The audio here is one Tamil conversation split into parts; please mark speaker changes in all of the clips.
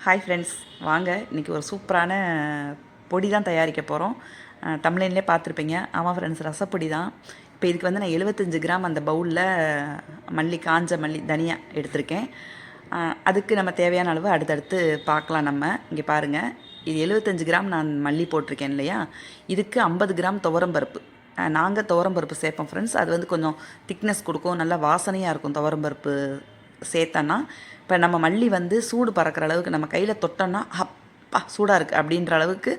Speaker 1: ஹாய் ஃப்ரெண்ட்ஸ், வாங்க இன்றைக்கி ஒரு சூப்பரான பொடி தான் தயாரிக்க போகிறோம். தமிழ்லேயே பார்த்துருப்பீங்க. ஆமாம் ஃப்ரெண்ட்ஸ், ரசப்பொடி தான். இப்போ இதுக்கு வந்து நான் 75 கிராம் அந்த பவுலில் மல்லி, காஞ்ச மல்லி, தனியா எடுத்திருக்கேன். அதுக்கு நம்ம தேவையான அளவு அடுத்தடுத்து பார்க்கலாம். நம்ம இங்கே பாருங்கள், இது 75 கிராம் நான் மல்லி போட்டிருக்கேன் இல்லையா. இதுக்கு 50 கிராம் துவரம்பருப்பு. நாங்கள் துவரம்பருப்பு சேர்ப்போம் ஃப்ரெண்ட்ஸ். அது வந்து கொஞ்சம் திக்னஸ் கொடுக்கும், நல்லா வாசனையாக இருக்கும் துவரம்பருப்பு சேர்த்தோன்னா. இப்போ நம்ம மல்லி வந்து சூடு பறக்கிற அளவுக்கு நம்ம கையில் தொட்டோன்னா அப்பா சூடாக இருக்குது அப்படின்ற அளவுக்கு,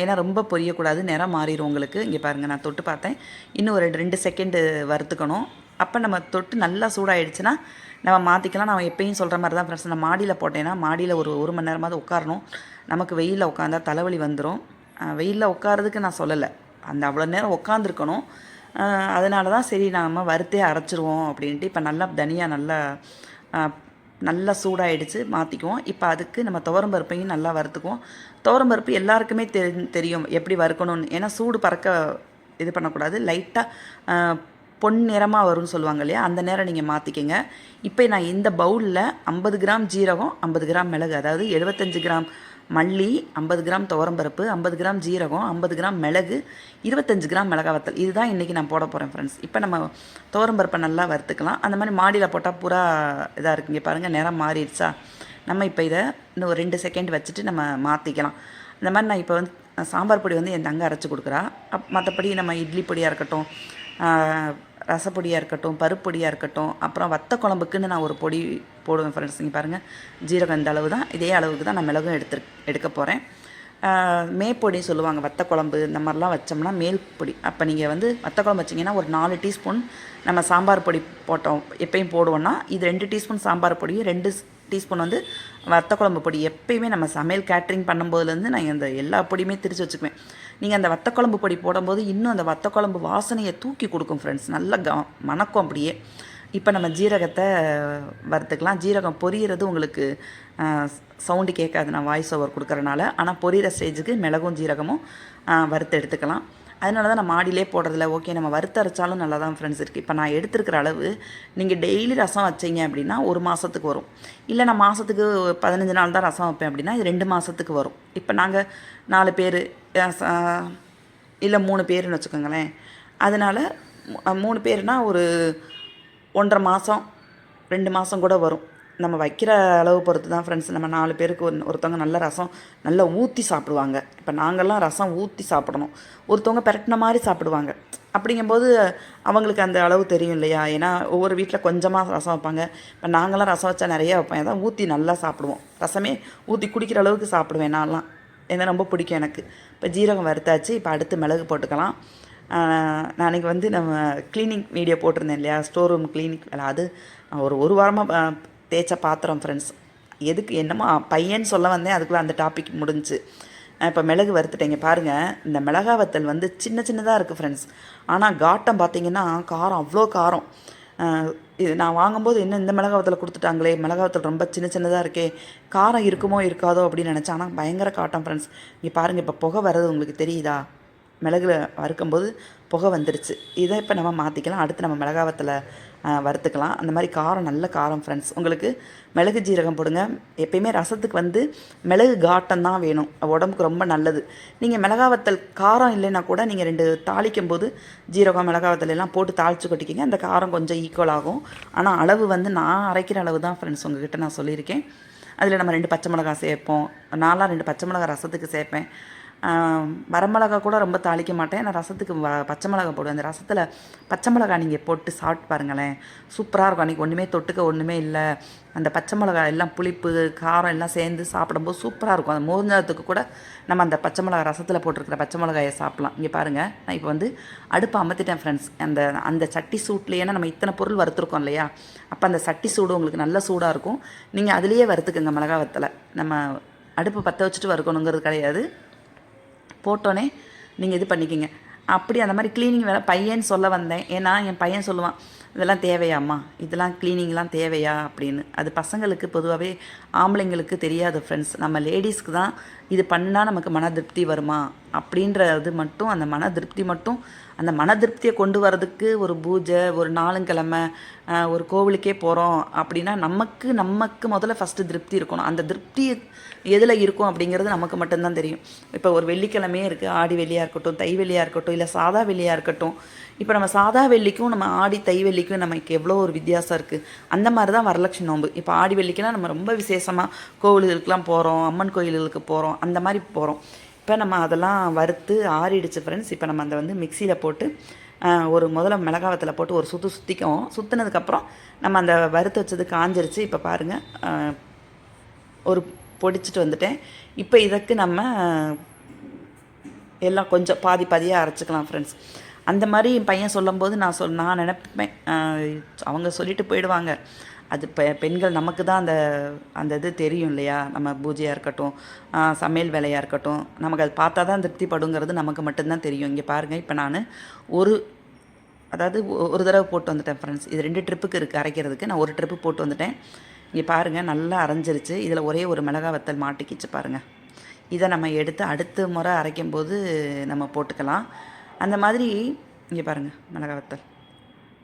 Speaker 1: ஏன்னா ரொம்ப பொரியக்கூடாது, நிறம் மாறிடும் உங்களுக்கு. இங்கே பாருங்கள், நான் தொட்டு பார்த்தேன். இன்னும் ஒரு 2 செகண்டு வறுத்துக்கணும். அப்போ நம்ம தொட்டு நல்லா சூடாகிடுச்சுன்னா நம்ம மாற்றிக்கலாம். நான் எப்பயும் சொல்கிற மாதிரி தான் ஃப்ரெண்ட்ஸ், நான் மாடியில் போட்டேன்னா மாடியில் ஒரு மணி நேரமாவது உட்காரணும். நமக்கு வெயிலில் உட்காந்தா தலைவலி வந்துடும். வெயிலில் உட்காரதுக்கு நான் சொல்லலை, அந்த அவ்வளோ நேரம் உட்காந்துருக்கணும். அதனால தான் சரி நம்ம வறுத்தே அரைச்சிருவோம் அப்படின்ட்டு. இப்போ நல்லா தனியாக நல்லா சூடாகிடுச்சு, மாற்றிக்குவோம். இப்போ அதுக்கு நம்ம துவரம்பருப்பையும் நல்லா வறுத்துக்குவோம். துவரம்பருப்பு எல்லாருக்குமே தெரியும் எப்படி வறுக்கணும்னு. ஏன்னா சூடு பறக்க இது பண்ணக்கூடாது, லைட்டாக பொன் நிறமாக வரும்னு சொல்லுவாங்க இல்லையா, அந்த நேரம் நீங்கள் மாற்றிக்கங்க. இப்போ நான் இந்த பவுலில் 50 கிராம் ஜீரகம், 50 கிராம் மிளகு, அதாவது 75 கிராம் மல்லி, 50 கிராம் துவரம்பருப்பு, 50 கிராம் ஜீரகம், 50 கிராம் மிளகு, 25 கிராம் மிளகாய் வத்தல், இதுதான் இன்றைக்கி நான் போட போகிறேன் ஃப்ரெண்ட்ஸ். இப்போ நம்ம துவரம்பருப்பை நல்லா வறுத்துக்கலாம். அந்த மாதிரி மாடியில் போட்டால் பூரா இதாக இருக்குங்க. பாருங்கள், நிறம் மாறிடுச்சா. நம்ம இப்போ இதை இன்னும் ஒரு 2 செகண்ட் வச்சுட்டு நம்ம மாற்றிக்கலாம். இந்த மாதிரி நான் இப்போ வந்து சாம்பார் பொடி வந்து என் தங்க அரைச்சி கொடுக்குறா. மற்றபடி நம்ம இட்லி பொடியாக இருக்கட்டும், ரசப்பொடியாக இருக்கட்டும், பருப்பொடியாக இருக்கட்டும், அப்புறம் வத்த குழம்புக்குன்னு நான் ஒரு பொடி போடுவேன் ஃப்ரெண்ட்ஸ். இங்கே பாருங்கள், ஜீரகம் இந்த அளவு தான், இதே அளவுக்கு தான் நான் மிளகும் எடுக்க போகிறேன். மேப்பொடி சொல்லுவாங்க, வத்த குழம்பு இந்த மாதிரிலாம் வச்சோம்னா மேல் பொடி. அப்போ நீங்கள் வந்து வத்த குழம்பு வச்சிங்கன்னா ஒரு 4 டீஸ்பூன் நம்ம சாம்பார் பொடி போட்டோம் எப்பயும் போடுவோன்னா, இது 2 டீஸ்பூன் சாம்பார் பொடி, 2 டீஸ்பூன் வந்து வத்த குழம்பு பொடி. எப்பயுமே நம்ம சமையல் கேட்ரிங் பண்ணும்போதுலேருந்து நான் இந்த எல்லா பொடியுமே திரித்து வச்சுக்குவேன். நீங்கள் அந்த வத்த குழம்பு பொடி போடும்போது இன்னும் அந்த வத்த குழம்பு வாசனையை தூக்கி கொடுக்கும் ஃப்ரெண்ட்ஸ், நல்ல மணக்கும் அப்படியே. இப்போ நம்ம ஜீரகத்தை வறுத்துக்கலாம். ஜீரகம் பொரியிறது உங்களுக்கு சவுண்டு கேட்காது, நான் வாய்ஸ் ஓவர் கொடுக்குறனால. ஆனால் பொரியிற ஸ்டேஜுக்கு மிளகும் ஜீரகமும் வறுத்து எடுத்துக்கலாம். அதனால தான் நான் மாடியிலே போடுறதில்ல. ஓகே, நம்ம வறுத்து அரைச்சாலும் நல்லா தான் ஃப்ரெண்ட்ஸ் இருக்குது. இப்போ நான் எடுத்துருக்கிற அளவு நீங்கள் டெய்லி ரசம் வச்சிங்க அப்படின்னா 1 மாதத்துக்கு வரும். இல்லை நான் மாதத்துக்கு 15 நாள் தான் ரசம் வைப்பேன் அப்படின்னா இது 2 மாதத்துக்கு வரும். இப்போ நாங்கள் 4 பேர் இல்லை 3 பேருன்னு வச்சுக்கோங்களேன். அதனால் 3 பேர்னால் ஒரு 1.5 மாதம் 2 மாதம் கூட வரும். நம்ம வைக்கிற அளவு பொறுத்து தான் ஃப்ரெண்ட்ஸ். நம்ம 4 பேருக்கு ஒருத்தவங்க நல்ல ரசம் நல்லா ஊற்றி சாப்பிடுவாங்க. இப்போ நாங்கள்லாம் ரசம் ஊற்றி சாப்பிடணும், ஒருத்தவங்க பெரட்டின மாதிரி சாப்பிடுவாங்க. அப்படிங்கும்போது அவங்களுக்கு அந்த அளவு தெரியும் இல்லையா. ஏன்னா ஒவ்வொரு வீட்டில் கொஞ்சமாக ரசம் வைப்பாங்க. இப்போ நாங்களாம் ரசம் வச்சா நிறையா வைப்பேன். அதான் ஊற்றி நல்லா சாப்பிடுவோம். ரசமே ஊற்றி குடிக்கிற அளவுக்கு சாப்பிடுவேன் நான்லாம். ஏன்னா ரொம்ப பிடிக்கும் எனக்கு. இப்போ ஜீரகம் வறுத்தாச்சு. இப்போ அடுத்து மிளகு போட்டுக்கலாம். நான் அன்றைக்கி வந்து நம்ம க்ளீனிங் வீடியோ போட்டிருந்தேன் இல்லையா, ஸ்டோர் ரூம் க்ளீனிக் வேலை. அது ஒரு வாரமாக தேய்ச்ச பாத்திரம் ஃப்ரெண்ட்ஸ். எதுக்கு என்னமோ பையன் சொல்ல வந்தேன், அதுக்குள்ளே அந்த டாபிக் முடிஞ்சு. இப்போ மிளகு வறுத்துட்டேங்க. பாருங்கள், இந்த மிளகாய் வத்தல் வந்து சின்னதாக இருக்குது ஃப்ரெண்ட்ஸ். ஆனால் காட்டம் பார்த்திங்கன்னா காரம், அவ்வளோ காரம். இது நான் வாங்கும்போது இன்னும் இந்த மிளகாய் வத்தலை கொடுத்துட்டாங்களே, மிளகாய் வத்தல் ரொம்ப சின்னதாக இருக்கே, காரம் இருக்குமோ இருக்காதோ அப்படின்னு நினச்சேன். ஆனால் பயங்கர காட்டம் ஃப்ரெண்ட்ஸ். இங்கே பாருங்கள், இப்போ புகை வர்றது உங்களுக்கு தெரியுதா. மிளகுல வறுக்கும்போது புகை வந்துருச்சு. இதை இப்போ நம்ம மாற்றிக்கலாம். அடுத்து நம்ம மிளகாய் வத்தலை வறுத்துக்கலாம். அந்த மாதிரி காரம், நல்ல காரம் ஃப்ரெண்ட்ஸ். உங்களுக்கு மிளகு ஜீரகம் போடுங்க. எப்பயுமே ரசத்துக்கு வந்து மிளகு காட்டம் தான் வேணும், உடம்புக்கு ரொம்ப நல்லது. நீங்கள் மிளகாய் வத்தல் காரம் இல்லைன்னா கூட நீங்கள் 2 தாளிக்கும் போது ஜீரகம் மிளகாய் வத்தல் எல்லாம் போட்டு தாளித்து கொட்டிக்கிங்க. அந்த காரம் கொஞ்சம் ஈக்குவல் ஆகும். ஆனால் அளவு வந்து நான் அரைக்கிற அளவு தான் ஃப்ரெண்ட்ஸ் உங்ககிட்ட நான் சொல்லியிருக்கேன். அதில் நம்ம 2 பச்சை மிளகாய் சேர்ப்போம். நான்லாம் 2 பச்சை மிளகாய் ரசத்துக்கு சேர்ப்பேன். வரமிளகா கூட ரொம்ப தாளிக்க மாட்டேன். நான் ரசத்துக்கு பச்சை மிளகா போடுவேன். அந்த ரசத்தில் பச்சை மிளகா நீங்கள் போட்டு சாப்பிட்டு பாருங்களேன், சூப்பராக இருக்கும். அன்றைக்கி ஒன்றுமே தொட்டுக்க ஒன்றுமே இல்லை, அந்த பச்சை மிளகா எல்லாம் புளிப்பு காரம் எல்லாம் சேர்ந்து சாப்பிடும்போது சூப்பராக இருக்கும். அந்த மோர்ஞ்சத்துக்கு கூட நம்ம அந்த பச்சை மிளகா ரசத்தில் போட்டிருக்கிற பச்சை மிளகாயை சாப்பிட்லாம். இங்கே பாருங்கள், நான் இப்போ வந்து அடுப்பை அமர்த்திட்டேன் ஃப்ரெண்ட்ஸ். அந்த சட்டி சூட்லேயே நம்ம இத்தனை பொருள் வறுத்துருக்கோம் இல்லையா, அப்போ அந்த சட்டி சூடு உங்களுக்கு நல்ல சூடாக இருக்கும். நீங்கள் அதுலேயே வறுத்துக்குங்க மிளகா வத்தலை. நம்ம அடுப்பு பற்ற வச்சுட்டு வறுக்கணுங்கிறது கிடையாது, போட்டோன்னே நீங்கள் இது பண்ணிக்கிங்க. அப்படி அந்த மாதிரி க்ளீனிங் வேலை பையன் சொல்ல வந்தேன். ஏன்னா என் பையன் சொல்லுவான், இதெல்லாம் தேவையாம்மா, இதெல்லாம் க்ளீனிங்லாம் தேவையா அப்படின்னு. அது பசங்களுக்கு பொதுவாகவே ஆம்பளைங்களுக்கு தெரியாது ஃப்ரெண்ட்ஸ். நம்ம லேடிஸ்க்கு தான் இது பண்ணால் நமக்கு மன திருப்தி வருமா அப்படின்றது மட்டும், அந்த மன திருப்தி மட்டும் அந்த மன திருப்தியை கொண்டு வரதுக்கு ஒரு பூஜை, ஒரு நாளுங்கிழமை, ஒரு கோவிலுக்கே போகிறோம் அப்படின்னா நமக்கு முதல்ல ஃபஸ்ட்டு திருப்தி இருக்கணும். அந்த திருப்தி எதில் இருக்கும் அப்படிங்கிறது நமக்கு மட்டும்தான் தெரியும். இப்போ ஒரு வெள்ளிக்கிழமையே இருக்குது, ஆடி வெள்ளியாக இருக்கட்டும், தை வெள்ளியாக இருக்கட்டும், இல்லை சாதா வெள்ளியாக இருக்கட்டும். இப்போ நம்ம சாதா வெள்ளிக்கும் நம்ம ஆடி தை வெள்ளிக்கும் நமக்கு எவ்வளோ ஒரு வித்தியாசம் இருக்குது. அந்த மாதிரி தான் வரலட்சுமி நோன்பு. இப்போ ஆடி வெள்ளிக்கெல்லாம் நம்ம ரொம்ப விசேஷமாக கோவில்களுக்கெலாம் போகிறோம், அம்மன் கோயில்களுக்கு போகிறோம், அந்த மாதிரி போகிறோம். இப்போ நம்ம அதெல்லாம் வறுத்து ஆறிடுச்சு ஃப்ரெண்ட்ஸ். இப்போ நம்ம அதை வந்து மிக்சியில் போட்டு ஒரு முதல்ல மிளகாவத்தில் போட்டு ஒரு சுற்றிக்குவோம். சுற்றினதுக்கப்புறம் நம்ம அந்த வறுத்து வச்சது காஞ்சிருச்சு. இப்போ பாருங்கள், ஒரு பொடிச்சிட்டு வந்துட்டேன். இப்போ இதுக்கு நம்ம எல்லாம் கொஞ்சம் பாதி பாதியாக அரைச்சிக்கலாம் ஃப்ரெண்ட்ஸ். அந்த மாதிரி என் பையன் சொல்லும்போது நான் நினைப்பேன், அவங்க சொல்லிட்டு போயிடுவாங்க. அது பெண்கள் நமக்கு தான் அந்த இது தெரியும் இல்லையா? நம்ம பூஜையாக இருக்கட்டும், சமையல் வேலையாக இருக்கட்டும், நமக்கு அது பார்த்தா தான் திருப்திப்படுங்கிறது நமக்கு மட்டும்தான் தெரியும். இங்கே பாருங்கள், இப்போ நான் ஒரு தடவை போட்டு வந்துட்டேன் ஃப்ரெண்ட்ஸ். இது 2 ட்ரிப்புக்கு இருக்குது அரைக்கிறதுக்கு. நான் ஒரு ட்ரிப்பு போட்டு வந்துட்டேன். இங்கே பாருங்கள், நல்லா அரைஞ்சிருச்சு. இதில் ஒரே ஒரு மிளகா வத்தல் மாட்டிக்கிச்சு பாருங்கள். இதை நம்ம எடுத்து அடுத்த முறை அரைக்கும்போது நம்ம போட்டுக்கலாம். அந்த மாதிரி இங்கே பாருங்கள், மிளகா வத்தல்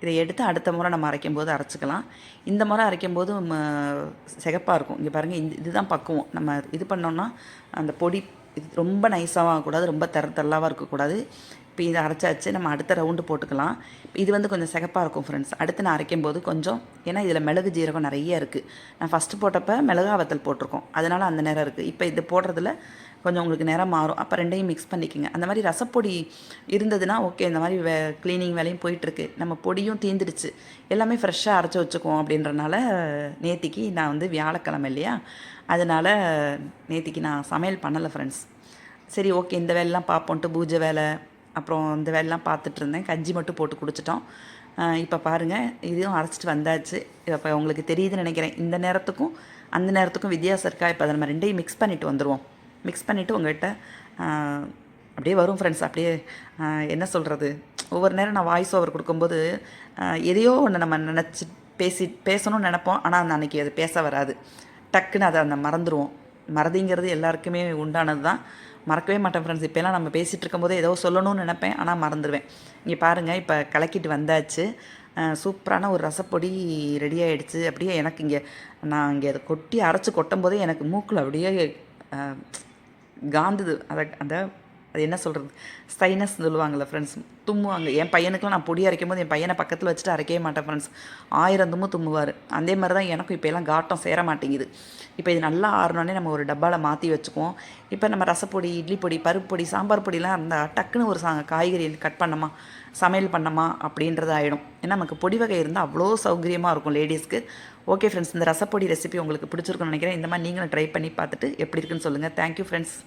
Speaker 1: இதை எடுத்து அடுத்த முறை நம்ம அரைக்கும்போது அரைச்சிக்கலாம். இந்த முறை அரைக்கும்போது சிகப்பாக இருக்கும். இங்கே பாருங்கள், இதுதான் பக்குவம். நம்ம இது பண்ணோன்னா அந்த பொடி இது ரொம்ப நைஸாகவும் ஆகக்கூடாது, ரொம்ப தரத்தல்லாவாக இருக்கக்கூடாது. இப்போ இதை அரைச்சாச்சு, நம்ம அடுத்த ரவுண்டு போட்டுக்கலாம். இது வந்து கொஞ்சம் சிகப்பாக இருக்கும் ஃப்ரெண்ட்ஸ். அடுத்து நான் அரைக்கும்போது கொஞ்சம், ஏன்னா இதில் மிளகு ஜீரகம் நிறைய இருக்குது. நான் ஃபஸ்ட்டு போட்டப்போ மிளகா வத்தல் போட்டிருக்கோம், அதனால் அந்த நேரம் இருக்குது. இப்போ இது போடுறதுல கொஞ்சம் உங்களுக்கு நேரம் மாறும். அப்போ ரெண்டையும் மிக்ஸ் பண்ணிக்கோங்க. அந்த மாதிரி ரசப்பொடி இருந்ததுன்னா ஓகே, இந்த மாதிரி க்ளீனிங் வேலையும் போயிட்டுருக்கு. நம்ம பொடியும் தீந்துடுச்சு, எல்லாமே ஃப்ரெஷ்ஷாக அரைச்சி வச்சுக்குவோம். அப்படின்றனால நேத்திக்கு நான் வந்து வியாழக்கிழமை இல்லையா, அதனால் நேத்திக்கு நான் சமையல் பண்ணலை ஃப்ரெண்ட்ஸ். சரி ஓகே, இந்த வேலைலாம் பார்ப்போன்ட்டு பூஜை வேலை அப்புறம் இந்த வேலைலாம் பார்த்துட்டு இருந்தேன். கஞ்சி மட்டும் போட்டு குடிச்சிட்டோம். இப்போ பாருங்கள், இதுவும் அரைச்சிட்டு வந்தாச்சு. இப்போ உங்களுக்கு தெரியுதுன்னு நினைக்கிறேன், இந்த நேரத்துக்கும் அந்த நேரத்துக்கும் வித்தியாசம் இருக்கா? இப்போ அதை நம்ம ரெண்டையும் மிக்ஸ் பண்ணிவிட்டு வந்துடுவோம். மிக்ஸ் பண்ணிவிட்டு உங்கள்கிட்ட அப்படியே வரும் ஃப்ரெண்ட்ஸ். அப்படியே என்ன சொல்கிறது, ஒவ்வொரு நேரம் நான் வாய்ஸ் ஓவர் கொடுக்கும்போது எதையோ ஒன்று நம்ம நினச்சி பேசணும்னு நினைப்போம். ஆனால் அந்த அன்றைக்கி அது பேச வராது. டக்குன்னு அதை மறந்துடுவோம். மறதிங்கிறது எல்லாருக்குமே உண்டானது தான். மறக்கவே மாட்டேன் ஃப்ரெண்ட்ஸ். இப்போலாம் நம்ம பேசிகிட்டு இருக்கும்போது ஏதோ சொல்லணும்னு நினைப்பேன், ஆனால் மறந்துடுவேன். இங்கே பாருங்கள், இப்போ கலக்கிட்டு வந்தாச்சு. சூப்பரான ஒரு ரசப்பொடி ரெடி ஆகிடுச்சு. அப்படியே எனக்கு நான் இங்கே அதை அரைச்சி கொட்டும் போதே எனக்கு மூக்கில் அப்படியே காந்துது. அது என்ன சொல்கிறது, ஸ்டைனஸ் சொல்லுவாங்கள்ல ஃப்ரெண்ட்ஸ், தும்முவாங்க. என் பையனுக்குலாம் நான் பொடி அரைக்கும் போது என் பையனை பக்கத்தில் வச்சுட்டு அரைக்கவே மாட்டேன் ஃப்ரெண்ட்ஸ். 1000 தும்முவார். அதே மாதிரி தான் எனக்கும் இப்போ எல்லாம் காட்டம் சேர மாட்டேங்குது. இப்போ இது நல்லா ஆறினோடனே நம்ம ஒரு டப்பாவில் மாற்றி வச்சுக்குவோம். இப்போ நம்ம ரசப்பொடி, இட்லி பொடி, பருப்பு பொடி, சாம்பார் பொடிலாம் இருந்தால் டக்குன்னு ஒரு காய்கறி கட் பண்ணோமா, சமையல் பண்ணோமா அப்படின்றது ஆகிடும். ஏன்னா நமக்கு பொடி வகை இருந்தால் அவ்வளோ சௌகரியமாக இருக்கும் லேடிஸ்க்கு. ஓகே ஃப்ரெண்ட்ஸ், இந்த ரசப்பொடி ரெசிபி உங்களுக்கு பிடிச்சிருக்குன்னு நினைக்கிறேன். இந்த மாதிரி நீங்களும் ட்ரை பண்ணி பார்த்துட்டு எப்படி இருக்குன்னு சொல்லுங்கள். Thank you friends.